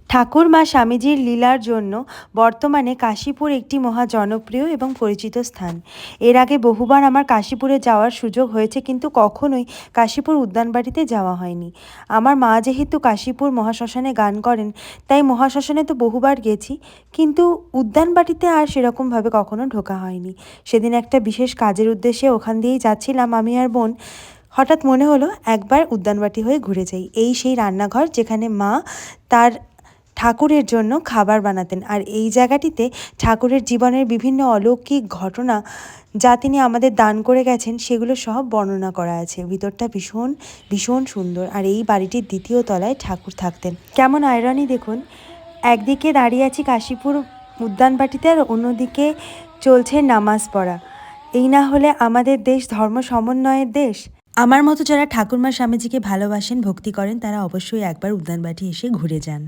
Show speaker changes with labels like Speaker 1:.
Speaker 1: ঠাকুরমা স্বামীজির লীলার জন্য বর্তমানে কাশীপুর একটি মহা জনপ্রিয় এবং পরিচিত স্থান। এর আগে বহুবার আমার কাশীপুরে যাওয়ার সুযোগ হয়েছে, কিন্তু কখনোই কাশীপুর উদ্যানবাটিতে যাওয়া হয়নি। আমার মা যেহেতু কাশীপুর মহাশ্মশানে গান করেন, তাই মহাশ্মশানে তো বহুবার গেছি, কিন্তু উদ্যানবাটিতে আর সেরকমভাবে কখনো ঢোকা হয়নি। সেদিন একটা বিশেষ কাজের উদ্দেশ্যে ওখান দিয়েই যাচ্ছিলাম আমি আর বোন। হঠাৎ মনে হলো একবার উদ্যানবাটি হয়ে ঘুরে যাই। এই সেই রান্নাঘর যেখানে মা তার ঠাকুরের জন্য খাবার বানাতেন, আর এই জায়গাটিতে ঠাকুরের জীবনের বিভিন্ন অলৌকিক ঘটনা যা তিনি আমাদের দান করে গেছেন সেগুলো সব বর্ণনা করা আছে। ভিতরটা ভীষণ ভীষণ সুন্দর, আর এই বাড়িটির দ্বিতীয় তলায় ঠাকুর থাকতেন। কেমন আয়রনি দেখুন, একদিকে দাঁড়িয়ে আছি কাশীপুর উদ্যানবাটিতে আর অন্যদিকে চলছে নামাজ পড়া। এই না হলে আমাদের দেশ ধর্ম সমন্বয়ের দেশ। আমার মতো যারা ঠাকুরমা স্বামীজিকে ভালোবাসেন, ভক্তি করেন, তারা অবশ্যই একবার উদ্যানবাটি এসে ঘুরে যান।